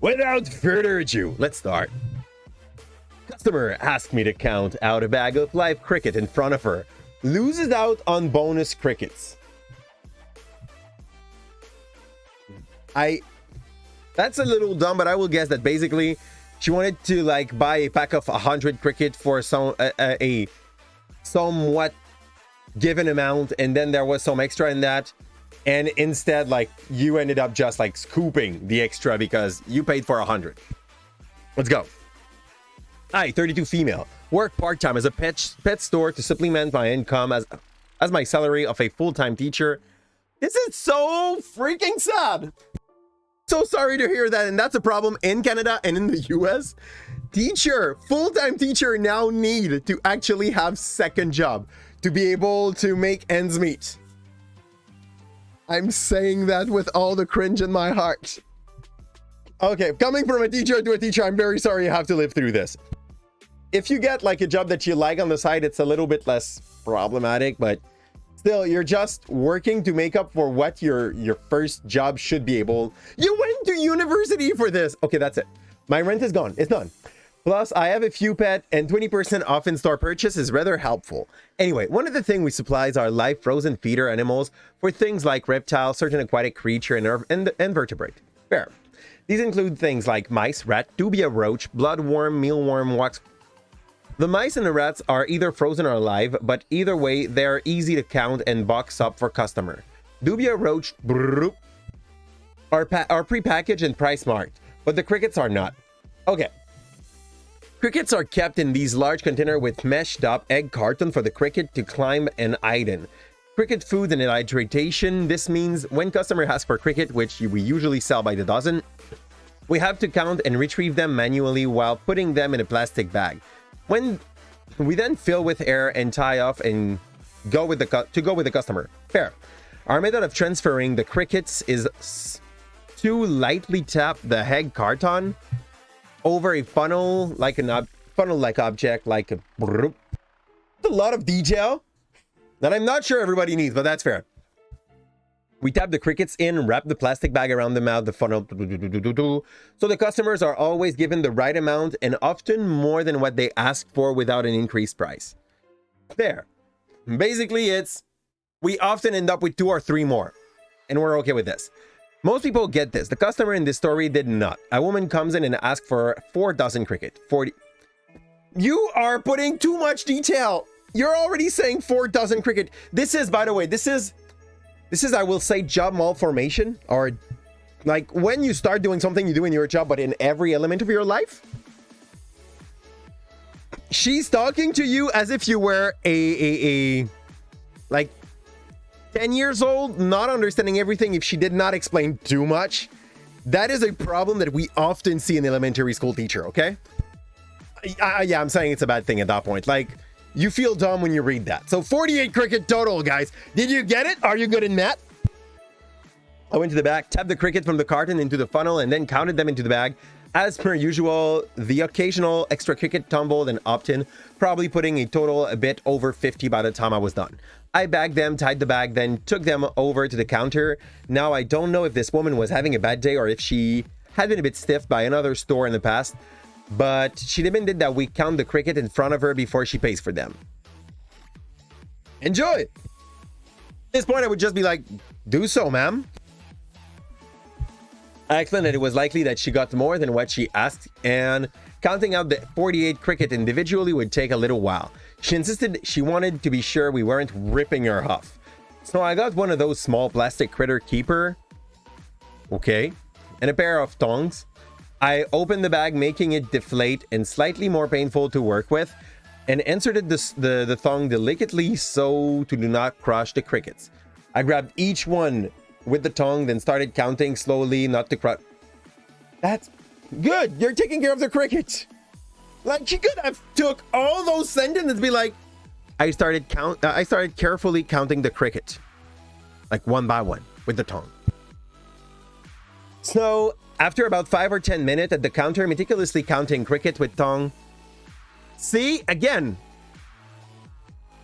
Without further ado, let's start. Customer asked me to count out a bag of live cricket in front of her. Loses out on bonus crickets. That's a little dumb, but I will guess that basically she wanted to like buy a pack of 100 cricket for a somewhat given amount, and then there was some extra in that, and instead like you ended up just like scooping the extra because you paid for 100. Let's go. Hi, 32 female. Work part-time as a pet store to supplement my income as my salary of a full-time teacher. This is so freaking sad. So sorry to hear that, and that's a problem in Canada and in the US. Full-time teacher now need to actually have second job to be able to make ends meet. I'm saying that with all the cringe in my heart. Okay, coming from a teacher to a teacher, I'm very sorry you have to live through this. If you get like a job that you like on the side, it's a little bit less problematic, but still, you're just working to make up for what your first job should be able. You went to university for this. Okay, that's it. My rent is gone. It's done. Plus, I have a few pet, and 20% off in-store purchase is rather helpful. Anyway, one of the things we supply is our live frozen feeder animals for things like reptiles, certain aquatic creature, and vertebrate. Fair. These include things like mice, rat, dubia roach, bloodworm, mealworm, wax. The mice and the rats are either frozen or alive, but either way, they are easy to count and box up for customer. Dubia roach are pre-packaged and price marked, but the crickets are not. Okay. Crickets are kept in these large containers with meshed up egg carton for the cricket to climb and hide in. Cricket food and hydration. This means when customer asks for cricket, which we usually sell by the dozen, we have to count and retrieve them manually while putting them in a plastic bag. When we then fill with air and tie off and go with the customer. Fair. Our method of transferring the crickets is to lightly tap the egg carton over a funnel-like object, like a lot of detail that I'm not sure everybody needs, but that's fair. We tap the crickets in, wrap the plastic bag around the mouth, the funnel, so the customers are always given the right amount and often more than what they ask for without an increased price. There. Basically, we often end up with 2 or 3 more, and we're okay with this. Most people get this. The customer in this story did not. A woman comes in and asks for 4 dozen cricket. 40. You are putting too much detail. You're already saying 4 dozen cricket. This is, by the way, this is, I will say, job malformation, or like when you start doing something you do in your job, but in every element of your life. She's talking to you as if you were a like 10 years old, not understanding everything if she did not explain too much. That is a problem that we often see in elementary school teacher, okay? Yeah, I'm saying it's a bad thing at that point. Like, you feel dumb when you read that. So 48 cricket total, guys. Did you get it? Are you good in math? I went to the back, tapped the cricket from the carton into the funnel, and then counted them into the bag. As per usual, the occasional extra cricket tumbled and opted in, probably putting a total a bit over 50 by the time I was done. I bagged them, tied the bag, then took them over to the counter. Now, I don't know if this woman was having a bad day or if she had been a bit stiffed by another store in the past, but she demanded that we count the cricket in front of her before she pays for them. Enjoy! At this point, I would just be like, do so, ma'am. I explained that it was likely that she got more than what she asked, and counting out the 48 cricket individually would take a little while. She insisted she wanted to be sure we weren't ripping her off. So I got one of those small plastic critter keeper. Okay. And a pair of tongs. I opened the bag, making it deflate and slightly more painful to work with, and inserted the thong delicately so to do not crush the crickets. I grabbed each one with the tongue, then started counting slowly, not to crush. That's good. You're taking care of the crickets. Like, she could have took all those sentences and be like, I started carefully counting the cricket, like one by one with the tongue. So after about 5 or 10 minutes at the counter, meticulously counting cricket with tongue. See, again,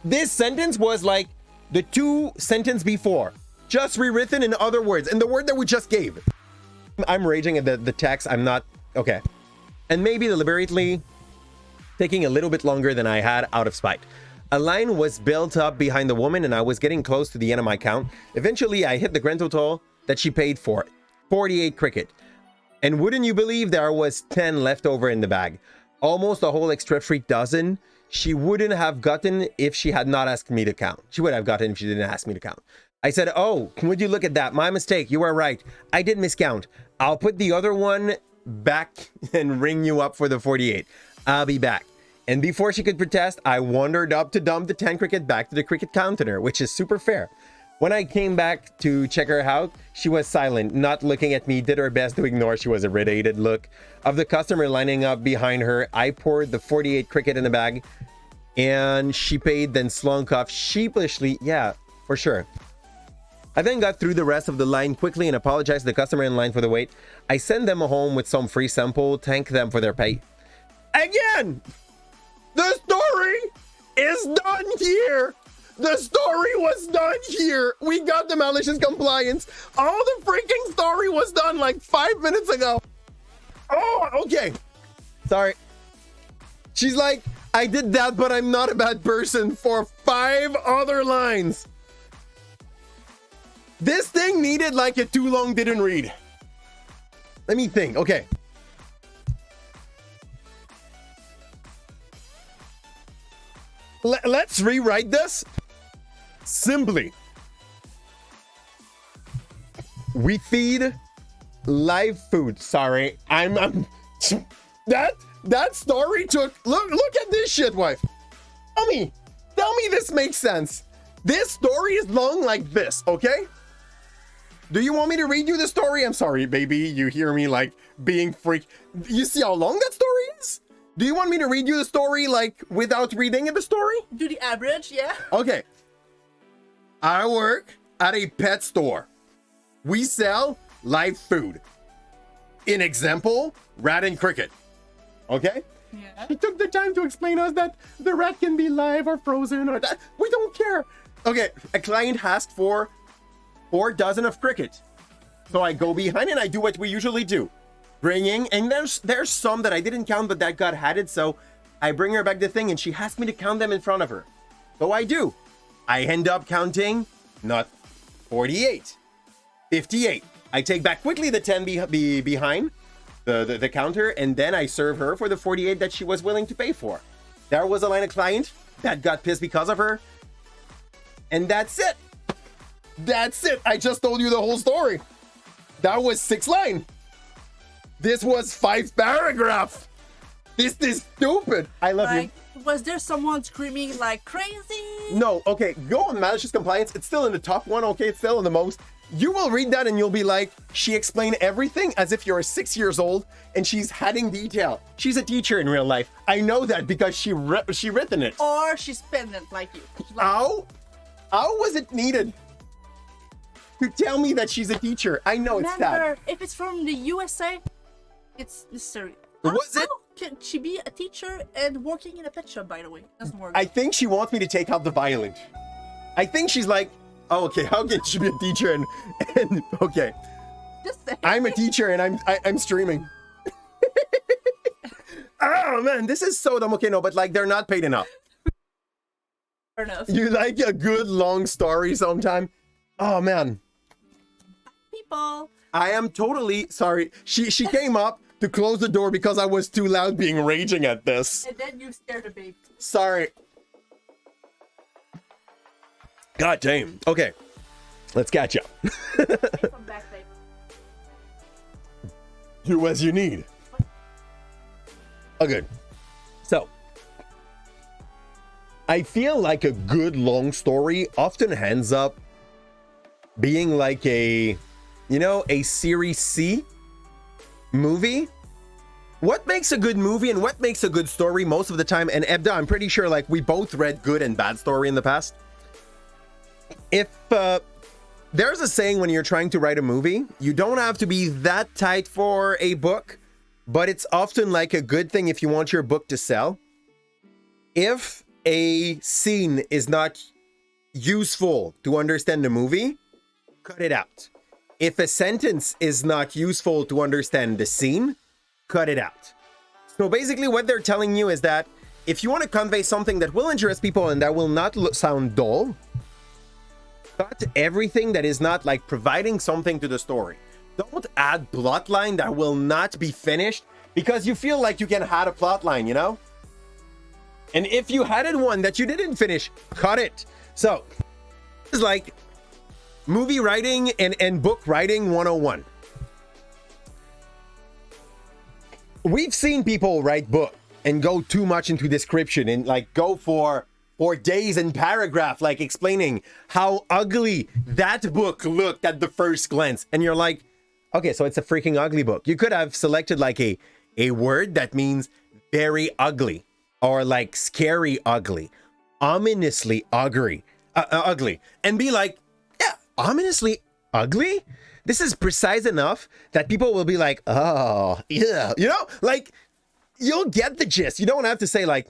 this sentence was like the 2 sentences before, just rewritten in other words, and the word that we just gave. I'm raging at the text. I'm not okay. And maybe deliberately taking a little bit longer than I had out of spite. A line was built up behind the woman and I was getting close to the end of my count. Eventually, I hit the grand total that she paid for it. 48 cricket. And wouldn't you believe there was 10 left over in the bag? Almost a whole extra 3 dozen. She wouldn't have gotten if she had not asked me to count. She would have gotten if she didn't ask me to count. I said, oh, would you look at that? My mistake. You are right. I did miscount. I'll put the other one back and ring you up for the 48. I'll be back. And before she could protest, I wandered up to dump the 10 cricket back to the cricket counter, which is super fair. When I came back to check her out, she was silent, not looking at me, did her best to ignore. She was a irritated look of the customer lining up behind her. I poured the 48 cricket in the bag and she paid, then slunk off sheepishly. Yeah, for sure. I then got through the rest of the line quickly and apologized to the customer in line for the wait. I sent them home with some free sample, thank them for their pay. Again! The story is done here. The story was done here. We got the malicious compliance. All the freaking story was done like 5 minutes ago. Oh, okay. Sorry. She's like, I did that, but I'm not a bad person for 5 other lines. This thing needed like a too long didn't read. Let me think. Okay. Let's rewrite this. Simply, we feed live food. Sorry, I'm that story took. Look at this shit, wife. Tell me this makes sense. This story is long like this, okay? Do you want me to read you the story? I'm sorry, baby. You hear me like being freak. You see how long that story is? Do you want me to read you the story like without reading the story? Do the average, yeah. Okay. I work at a pet store. We sell live food. In example, rat and cricket. Okay? Yeah. He took the time to explain us that the rat can be live or frozen or that. We don't care. Okay, a client asked for 4 dozen of cricket. So I go behind and I do what we usually do. Bringing, and there's some that I didn't count but that got added, so I bring her back the thing and she asked me to count them in front of her. So I do. I end up counting not 48, 58. I take back quickly the 10 behind the counter and then I serve her for the 48 that she was willing to pay for. There was a line of client that got pissed because of her. And that's it. That's it. I just told you the whole story. That was 6 lines. This was 5 paragraphs. This is stupid. I love you. Was there someone screaming like crazy? No, okay, go on malicious compliance. It's still in the top 1, okay? It's still in the most. You will read that and you'll be like, she explained everything as if you're 6 years old and she's adding detail. She's a teacher in real life. I know that because she written it. Or she's pendant like you. Like, How was it needed to tell me that she's a teacher? I know it's that. remember, if it's from the USA, it's necessary. Was it? How can she be a teacher and working in a pet shop, by the way? Doesn't work. I think she wants me to take out the violent. I think she's like, oh, okay, how can she be a teacher and okay. Just saying. I'm a teacher and I'm streaming. Oh man, this is so dumb. Okay, no, but like they're not paid enough. Fair enough. You like a good long story sometime? Oh man. People. I am totally sorry. She came up to close the door because I was too loud being raging at this. And then you scared the baby. Sorry. God damn. Okay. Let's catch up. From back, babe. Do as you need. Oh, good. So, I feel like a good long story often ends up being like a, you know, a Series C movie. What makes a good movie and what makes a good story most of the time, and Ebda, I'm pretty sure like we both read good and bad story in the past. If there's a saying when you're trying to write a movie, you don't have to be that tight for a book, but it's often like a good thing if you want your book to sell. If a scene is not useful to understand the movie, cut it out. If a sentence is not useful to understand the scene, cut it out. So basically what they're telling you is that if you want to convey something that will interest people and that will not sound dull, cut everything that is not like providing something to the story. Don't add plotline that will not be finished because you feel like you can add a plotline, you know? And if you added one that you didn't finish, cut it. So it's like movie writing and book writing 101. We've seen people write book and go too much into description and like go for days and paragraph, like explaining how ugly that book looked at the first glance. And you're like, okay, so it's a freaking ugly book. You could have selected like a word that means very ugly or like scary ugly, ominously ugly, and be like, yeah, ominously ugly? This is precise enough that people will be like, oh, yeah, you know, like you'll get the gist. You don't have to say like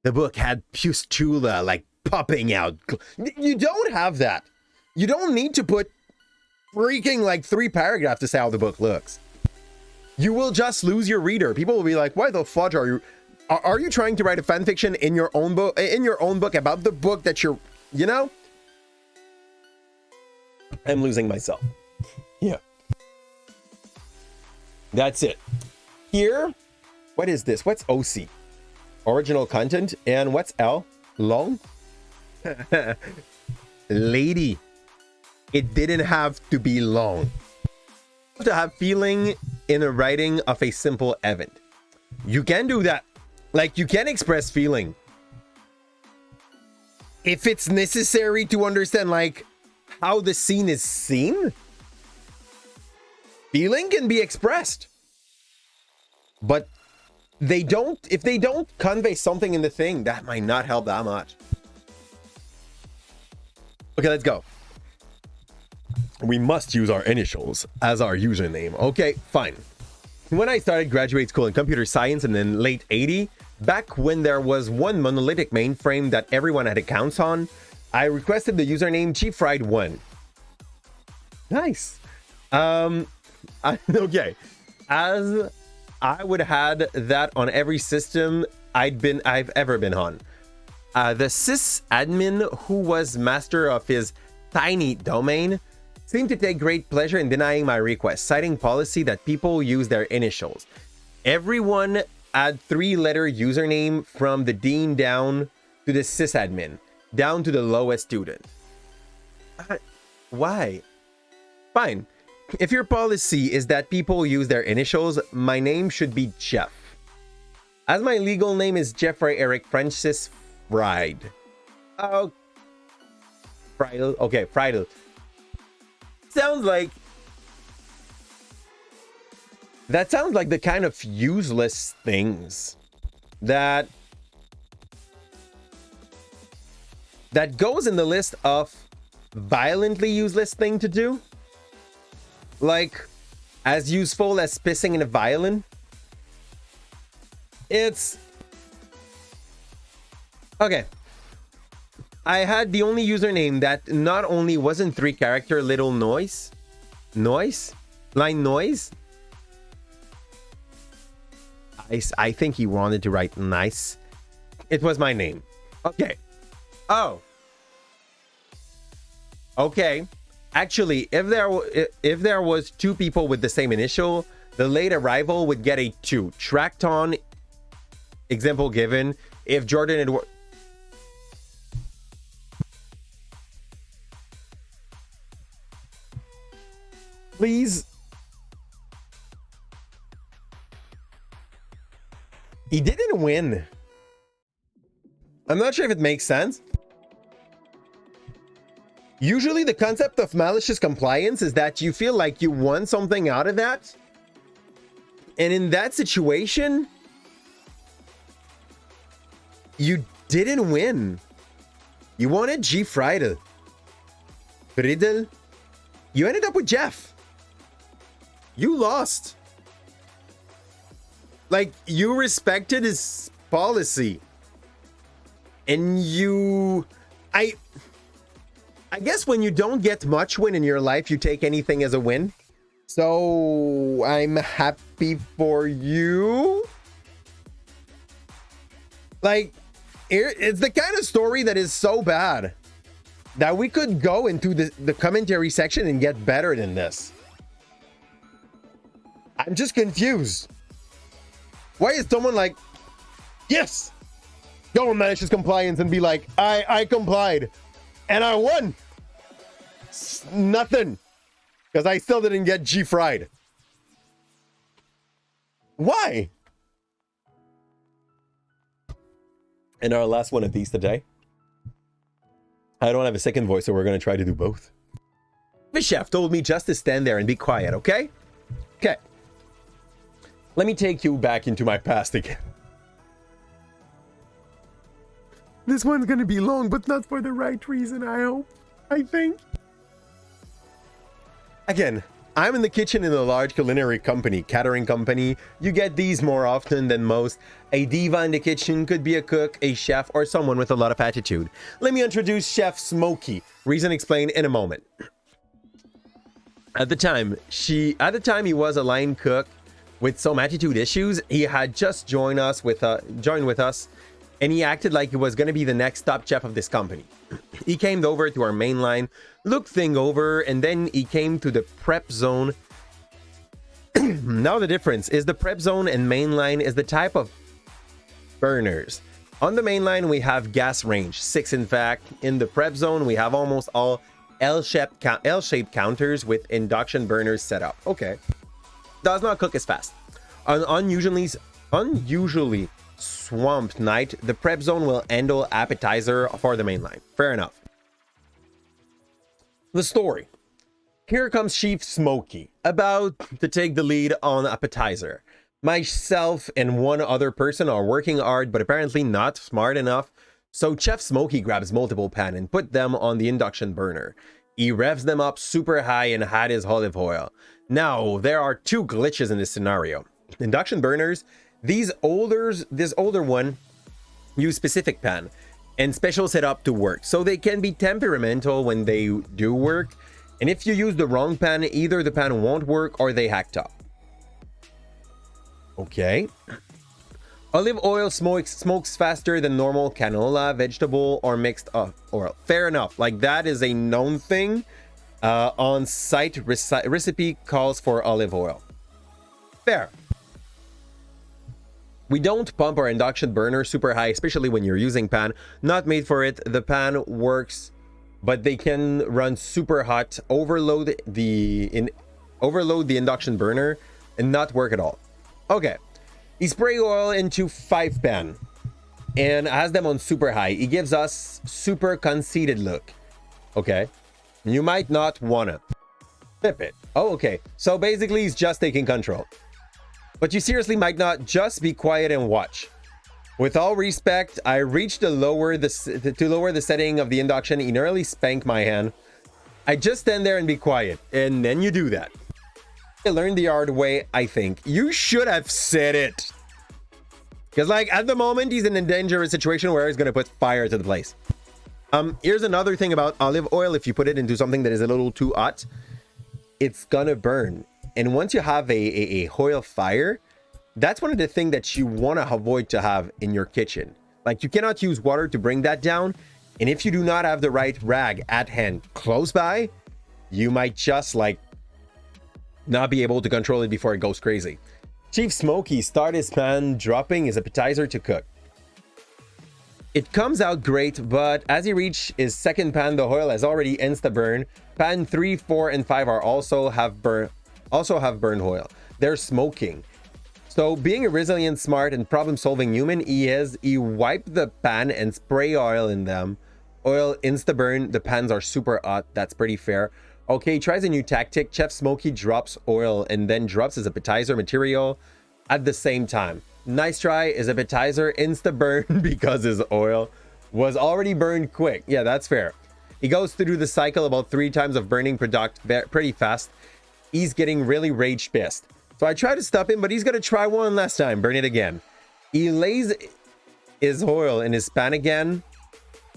the book had pustula like popping out. You don't have that. You don't need to put freaking like 3 paragraphs to say how the book looks. You will just lose your reader. People will be like, why the fudge are you trying to write a fan fiction in your own book about the book that you're, you know? I'm losing myself. Yeah. That's it. Here, what is this? What's OC? Original content. And what's L? Long? Lady. It didn't have to be long. To have feeling in a writing of a simple event. You can do that. Like, you can express feeling. If it's necessary to understand, like, how the scene is seen, feeling can be expressed. But if they don't convey something in the thing, that might not help that much. Okay, let's go. We must use our initials as our username. Okay, fine. When I started graduate school in computer science in the late 80s, back when there was one monolithic mainframe that everyone had accounts on, I requested the username gfried1. Nice. Okay. As I would have had that on every system I've ever been on. The sysadmin, who was master of his tiny domain, seemed to take great pleasure in denying my request, citing policy that people use their initials. Everyone had 3-letter username from the dean down to the sysadmin, down to the lowest student. Why? Fine. If your policy is that people use their initials, my name should be Jeff. As my legal name is Jeffrey Eric Francis Fried. Oh, Friedel. Okay, Friedel. Sounds like the kind of useless things that goes in the list of violently useless thing to do. Like, as useful as pissing in a violin. It's okay. I had the only username that not only wasn't 3-character little noise. I think he wanted to write nice. It was my name. Okay. Oh. Okay. Actually, if there was 2 people with the same initial, the late arrival would get a 2. Tracked on. Example given. If Jordan had please. He didn't win. I'm not sure if it makes sense. Usually the concept of malicious compliance is that you feel like you won something out of that. And in that situation, you didn't win. You wanted G. Friedel. Friedel. You ended up with Jeff. You lost. Like, you respected his policy. And I guess when you don't get much win in your life, you take anything as a win. So I'm happy for you. Like, it's the kind of story that is so bad that we could go into the commentary section and get better than this. I'm just confused. Why is someone like, yes, go on Malicious Compliance and be like, I complied and I won? Nothing. Because I still didn't get G-fried. Why? And our last one of these today. I don't have a second voice, so we're going to try to do both. The chef told me just to stand there and be quiet, okay? Okay. Let me take you back into my past again. This one's going to be long, but not for the right reason, I hope. I think. Again, I'm in the kitchen in a large culinary company, catering company. You get these more often than most. A diva in the kitchen could be a cook, a chef, or someone with a lot of attitude. Let me introduce Chef Smokey. Reason explained in a moment. At the time, he was a line cook with some attitude issues. He had just joined with us, and he acted like he was going to be the next top chef of this company. He came over to our main line, looked thing over, and then he came to the prep zone. Now the difference is the prep zone and main line is the type of burners. On the main line, we have gas range, 6 in fact. In the prep zone, we have almost all L-shaped counters with induction burners set up. Okay. Does not cook as fast. On unusually swamped night, the prep zone will handle appetizer for the main line. Fair enough. The story. Here comes Chief Smokey, about to take the lead on appetizer. Myself and one other person are working hard, but apparently not smart enough. So Chef Smokey grabs multiple pan and put them on the induction burner. He revs them up super high and had his olive oil. Now, there are two glitches in this scenario. Induction burners, this older one use specific pan and special setup to work, so they can be temperamental when they do work. And if you use the wrong pan, either the pan won't work or they hacked up. Okay. Olive oil smokes faster than normal canola, vegetable, or mixed oil. Fair enough. Like, that is a known thing. On-site recipe calls for olive oil. Fair. We don't pump our induction burner super high, especially when you're using pan. Not made for it. The pan works, but they can run super hot, overload the induction burner, and not work at all. Okay. He spray oil into 5 pan and has them on super high. He gives us super conceited look. Okay. You might not wanna flip it. Oh, okay. So basically he's just taking control. But you seriously might not. Just be quiet and watch. With all respect, I reached to lower the setting of the induction. He nearly spanked my hand. I just stand there and be quiet. And then you do that. I learned the hard way, I think. You should have said it. Because, like, at the moment, he's in a dangerous situation where he's going to put fire to the place. Here's another thing about olive oil. If you put it into something that is a little too hot, it's going to burn. And once you have a oil fire, that's one of the things that you want to avoid to have in your kitchen. Like, you cannot use water to bring that down. And if you do not have the right rag at hand close by, you might just, like, not be able to control it before it goes crazy. Chief Smokey started his pan, dropping his appetizer to cook. It comes out great, but as he reached his second pan, the oil has already insta-burned. Pan 3, 4, and 5 also have burned oil. They're smoking. So being a resilient, smart, and problem-solving human he wiped the pan and spray oil in them. Oil insta-burn. The pans are super hot. That's pretty fair. Okay, he tries a new tactic. Chef Smokey drops oil and then drops his appetizer material at the same time. Nice try. His appetizer insta-burn because his oil was already burned quick. Yeah, that's fair. He goes through the cycle about 3 times of burning product pretty fast. He's getting really rage pissed. So I try to stop him, but he's going to try one last time. Burn it again. He lays his oil in his pan again.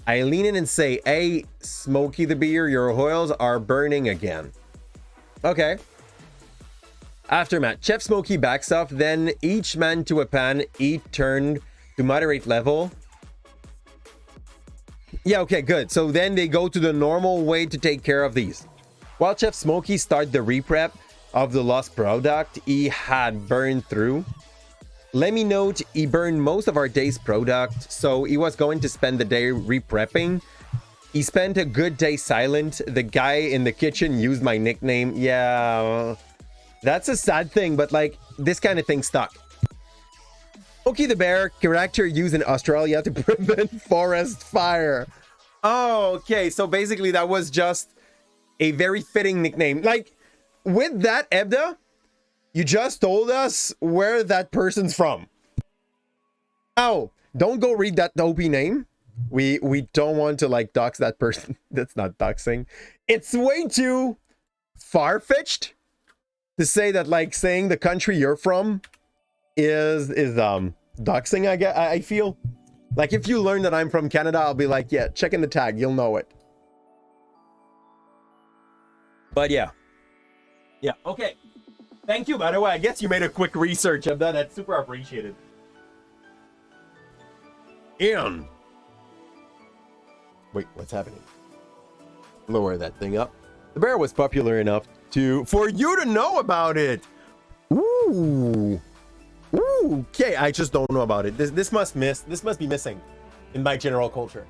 I lean in and say, hey, Smokey the Beer, your oils are burning again. Okay. Aftermath. Chef Smokey backs off, then each man to a pan, each turned to moderate level. Yeah, okay, good. So then they go to the normal way to take care of these. While Chef Smokey started the reprep of the lost product he had burned through. Let me note, he burned most of our day's product, so he was going to spend the day reprepping. He spent a good day silent. The guy in the kitchen used my nickname. Yeah, that's a sad thing, but like, this kind of thing stuck. Smokey the Bear, character used in Australia to prevent forest fire. Oh, okay, so basically that was just a very fitting nickname. Like, with that, Ebda, you just told us where that person's from. Oh, don't go read that OP name. We don't want to like dox that person. That's not doxing. It's way too far-fetched to say that like saying the country you're from is doxing, I feel. Like if you learn that I'm from Canada, I'll be like, yeah, check in the tag, you'll know it. But yeah. Yeah, okay. Thank you, by the way. I guess you made a quick research of that. That's super appreciated. Ian. Wait, what's happening? Lower that thing up. The bear was popular enough for you to know about it. Ooh. Ooh. Okay, I just don't know about it. This must be missing in my general culture.